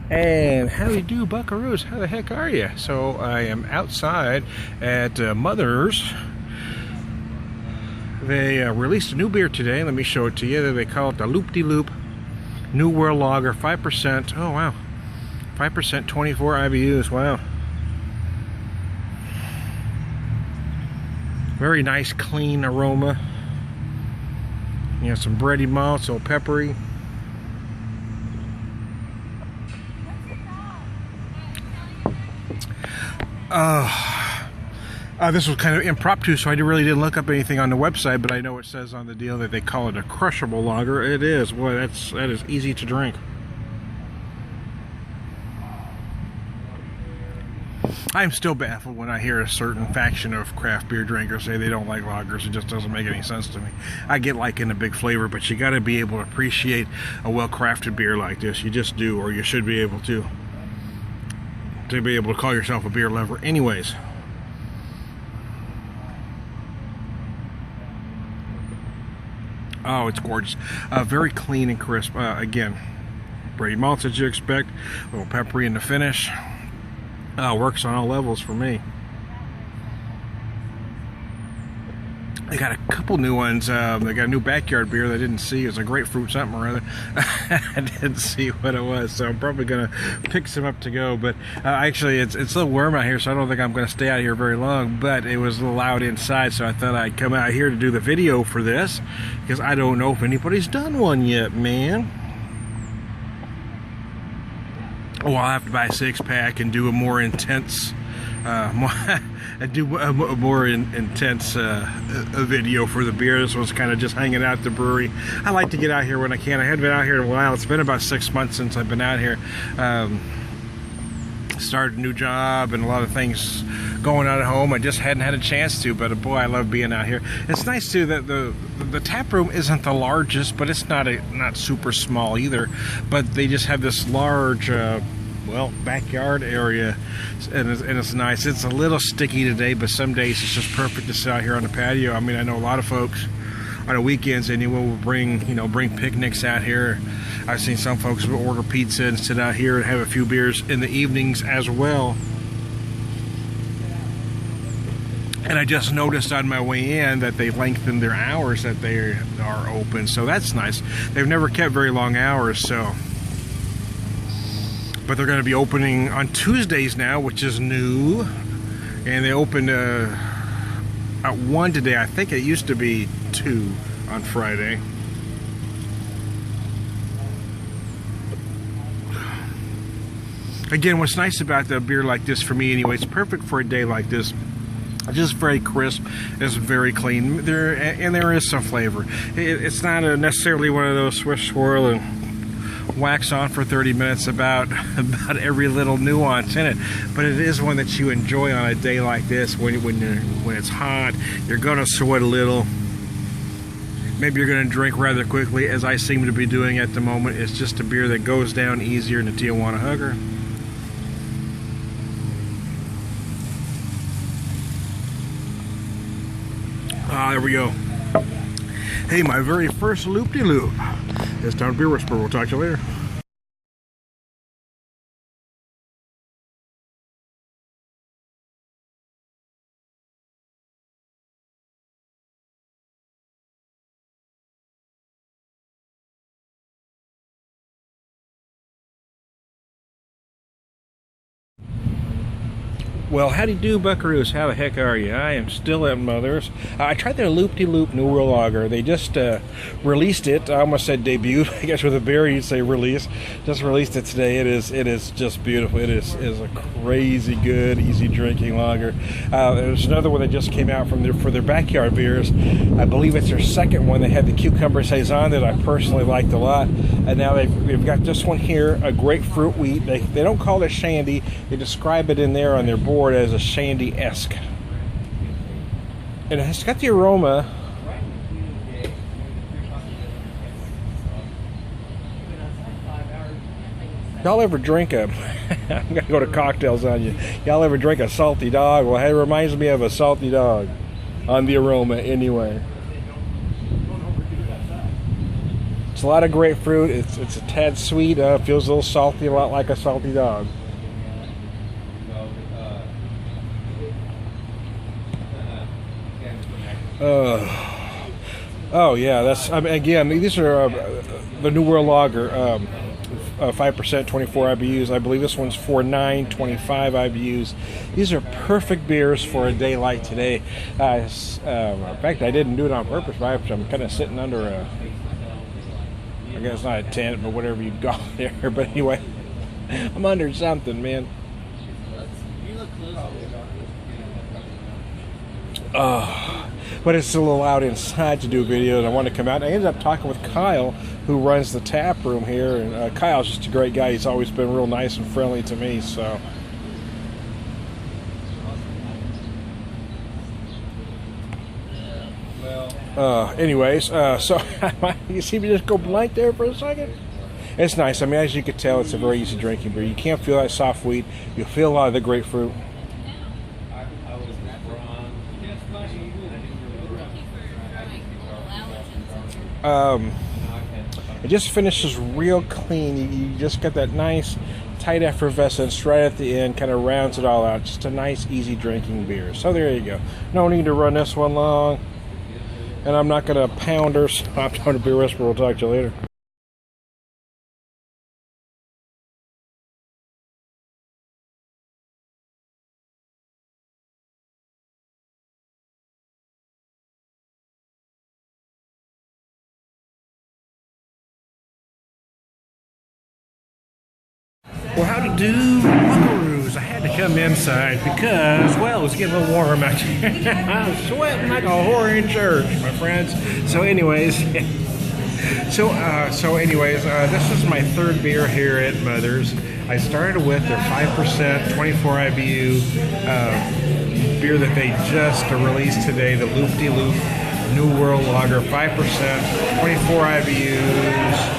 And how do you do, buckaroos? How the heck are you? So I am outside at Mother's. They released a new beer today. Let me show it to you. They call it the Loopty New World Lager, 5%. Oh wow, 5%, 24 IBUs. Wow, very nice, clean aroma. You know, some bready malts, a little peppery. This was kind of impromptu, so I really didn't look up anything on the website, but I know it says on the deal that they call it a crushable lager. It is. Boy, that is easy to drink. I'm still baffled when I hear a certain faction of craft beer drinkers say they don't like lagers. It just doesn't make any sense to me. I get liking a big flavor, but you got to be able to appreciate a well-crafted beer like this. You just do, or you should be able to be able to call yourself a beer lover. Anyways. Oh, it's gorgeous. Very clean and crisp. Again, bready malts as you expect. A little peppery in the finish. Works on all levels for me. They got a couple new ones. They got a new backyard beer that I didn't see. It was a grapefruit something or other. I didn't see what it was, so I'm probably gonna pick some up to go. But actually, it's a little warm out here, so I don't think I'm gonna stay out here very long. But it was a little loud inside, so I thought I'd come out here to do the video for this because I don't know if anybody's done one yet, man. Oh, I'll have to buy a 6-pack and do a more intense. Intense video for the beer. This was kind of just hanging out at the brewery. I like to get out here when I can. I haven't been out here in a while. It's been about 6 months since I've been out here. Started a new job and a lot of things going on at home. I just hadn't had a chance to, but boy, I love being out here. It's nice too that the tap room isn't the largest, but it's not super small either. But they just have this large well, backyard area, and it's nice. It's a little sticky today, but some days it's just perfect to sit out here on the patio. I mean, I know a lot of folks on the weekends anyway will bring picnics out here. I've seen some folks will order pizza and sit out here and have a few beers in the evenings as well. And I just noticed on my way in that they lengthened their hours that they are open, so that's nice. They've never kept very long hours, so. But they're going to be opening on Tuesdays now, which is new. And they opened at 1 today. I think it used to be 2 on Friday. Again, what's nice about the beer like this for me anyway, it's perfect for a day like this. It's just very crisp. It's very clean. There is some flavor. It's not necessarily one of those Swiss swirl and wax on for 30 minutes about every little nuance in it, but it is one that you enjoy on a day like this when it's hot. You're gonna sweat a little. Maybe you're gonna drink rather quickly, as I seem to be doing at the moment. It's just a beer that goes down easier than a Tijuana Hugger. There we go. Hey, my very first loop-de-loop. It's down Beer Whisperer. We'll talk to you later. Well, how do you do, buckaroos? How the heck are you? I am still at Mother's. I tried their Loopty New World Lager. They just released it. I almost said debuted. I guess with a beer you'd say release. Just released it today. It is just beautiful. It is a crazy good, easy drinking lager. There's another one that just came out for their backyard beers. I believe it's their second one. They had the Cucumber Saison that I personally liked a lot. And now they've got this one here, a Grapefruit Wheat. They don't call it shandy. They describe it in there on their board as a shandy-esque. And it's got the aroma. Y'all ever drink a I'm gonna go to cocktails on you. Y'all ever drink a salty dog? Well, it reminds me of a salty dog on the aroma anyway. It's a lot of grapefruit. It's a tad sweet. Feels a little salty, a lot like a salty dog. Oh yeah, that's again. These are the New World Lager, 5%, 24 IBUs. I believe this one's 4.9, 25 IBUs. These are perfect beers for a day like today. In fact, I didn't do it on purpose, right? I'm kind of sitting under a, I guess not a tent, but whatever you call there. But anyway, I'm under something, man. But it's a little out inside to do videos. I want to come out. I ended up talking with Kyle, who runs the tap room here. And Kyle's just a great guy. He's always been real nice and friendly to me. So, anyways, so you see me just go blank there for a second. It's nice. I mean, as you can tell, it's a very easy drinking beer. You can't feel that soft wheat. You feel a lot of the grapefruit. It just finishes real clean. You just got that nice tight effervescence right at the end, kind of rounds it all out. Just a nice easy drinking beer. So there you go. No need to run this one long, and I'm not going to pound her, so I'm going to Beer Whisperer. We'll talk to you later. Well, how to do, buckaroos? I had to come inside because, well, it was getting a little warm out here. I was sweating like a whore in church, my friends. So anyways, this is my third beer here at Mother's. I started with their 5%, 24 IBU beer that they just released today, the Loopty New World Lager, 5%, 24 IBUs.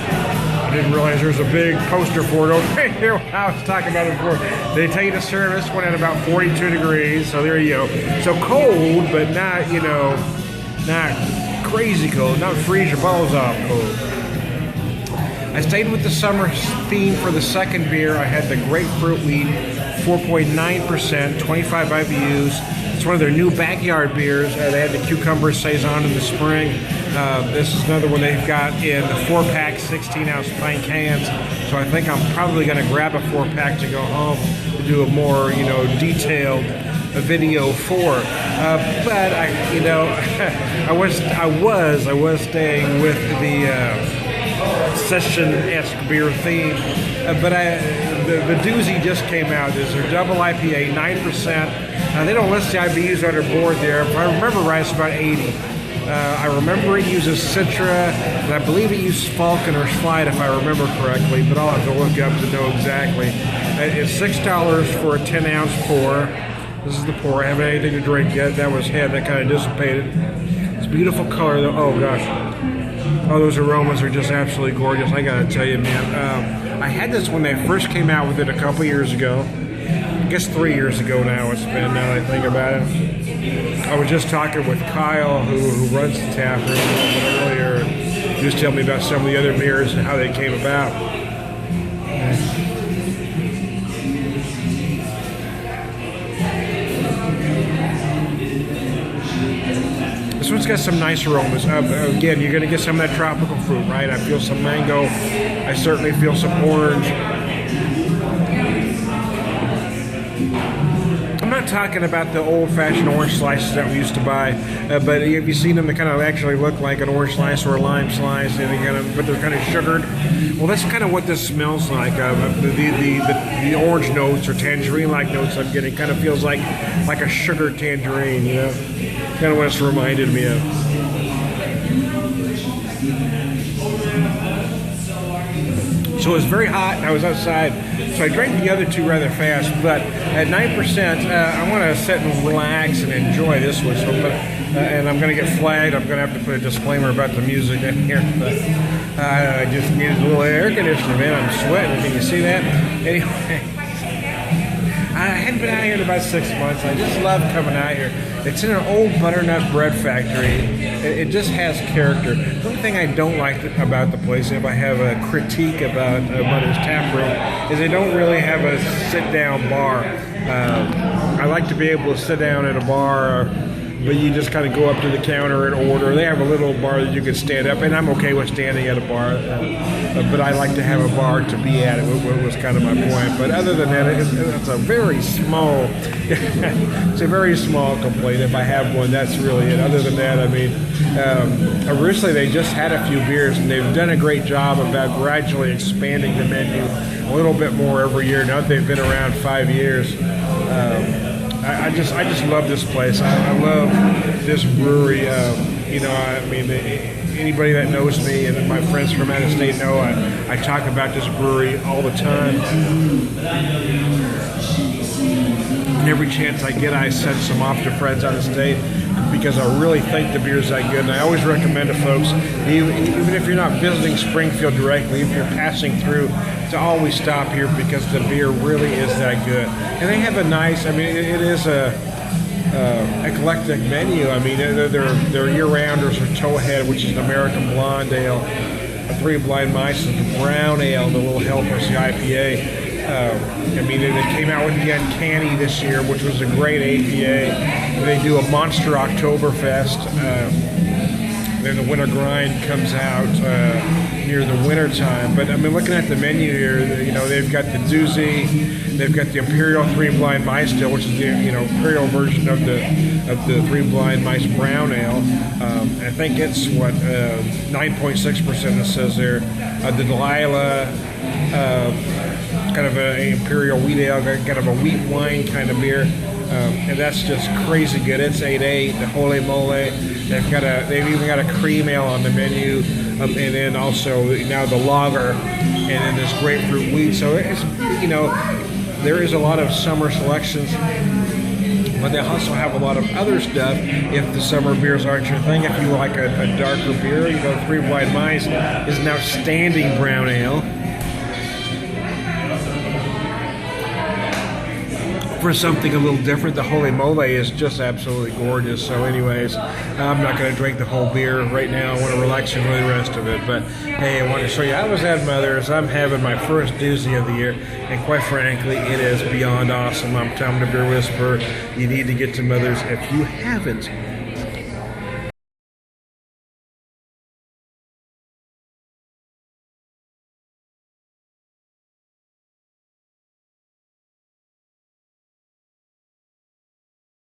I didn't realize there was a big poster for it over here. I was talking about it before. They take the service went at about 42 degrees, so there you go. So cold, but not, not crazy cold, not freeze your balls off cold. I stayed with the summer theme for the second beer. I had the Grapefruit Wheat, 4.9%, 25 IBUs. It's one of their new backyard beers. They had the Cucumber Saison in the spring. This is another one they've got in the 4-pack, 16-ounce pint cans. So I think I'm probably going to grab a 4-pack to go home to do a more, detailed video for. But I was staying with the session-esque beer theme. But the Doozy just came out. There's their double IPA, 9%. They don't list the IBUs on their board there. If I remember right, it's about 80. I remember it uses Citra, and I believe it uses Falcon or Slide if I remember correctly, but I'll have to look up to know exactly. It's $6 for a 10-ounce pour. This is the pour. I haven't had anything to drink yet. That kind of dissipated. It's a beautiful color, though. Oh, gosh. Oh, those aromas are just absolutely gorgeous. I gotta tell you, man. I had this when they first came out with it a couple years ago. I guess 3 years ago now it's been, now that I think about it. I was just talking with Kyle, who runs the tap room a little bit earlier. He was telling me about some of the other beers and how they came about. This one's got some nice aromas. Again, you're going to get some of that tropical fruit, right? I feel some mango. I certainly feel some orange. I'm not talking about the old-fashioned orange slices that we used to buy, but have you seen them? They kind of actually look like an orange slice or a lime slice, and but they're kind of sugared. Well, that's kind of what this smells like. The orange notes or tangerine-like notes I'm getting kind of feels like a sugared tangerine, Kind of what it's reminded me of. So it was very hot, and I was outside, so I drank the other two rather fast, but at 9%, I want to sit and relax and enjoy this one. So, and I'm going to get flagged. I'm going to have to put a disclaimer about the music in here, but I just needed a little air conditioner, man. I'm sweating. Can you see that? Anyway, I hadn't been out here in about 6 months. I just love coming out here. It's in an old butternut bread factory. It just has character. The only thing I don't like about the place, if I have a critique about Mother's Tap Room, is they don't really have a sit-down bar. I like to be able to sit down at a bar, but you just kind of go up to the counter and order. They have a little bar that you can stand up, and I'm okay with standing at a bar, but I like to have a bar to be at. It was kind of my point. But other than that, it's a very small, it's a very small complaint. If I have one, that's really it. Other than that, I mean, originally they just had a few beers, and they've done a great job about gradually expanding the menu a little bit more every year. Now that they've been around 5 years. I just love this place. I love this brewery. You know, I mean, anybody that knows me and my friends from out of state know I talk about this brewery all the time. And every chance I get, I send some off to friends out of state because I really think the beer's that good. And I always recommend to folks, even if you're not visiting Springfield directly, if you're passing through, to always stop here because the beer really is that good. And they have a nice, I mean, it is a eclectic menu. I mean, they're year-rounders or Towhead, which is an American blonde ale, a Three Blind Mice, the brown ale, the little helpers, the IPA. I mean, they came out with the Uncanny this year, which was a great APA. They do a Monster Oktoberfest. Then the Winter Grind comes out near the winter time. But I mean, looking at the menu here, you know, they've got the Doozy, they've got the Imperial Three Blind Mice still, which is the Imperial version of the Three Blind Mice Brown Ale. I think it's 9.6% it says there. The Delilah, kind of an Imperial Wheat Ale, kind of a wheat wine kind of beer. And that's just crazy good. It's 8.8. The Holy Moly. They've even got a cream ale on the menu, and then also now the lager, and then this grapefruit wheat. So it's, you know, there is a lot of summer selections, but they also have a lot of other stuff. If the summer beers aren't your thing, if you like a darker beer, you know, Three Blind Mice is an outstanding brown ale. For something a little different, the Holy Moly is just absolutely gorgeous. So anyways, I'm not going to drink the whole beer right now. I want to relax and enjoy the rest of it. But hey, I want to show you, I was at Mother's. I'm having my first Doozy of the year, and quite frankly, it is beyond awesome. I'm telling the Beer Whisperer, you need to get to Mother's if you haven't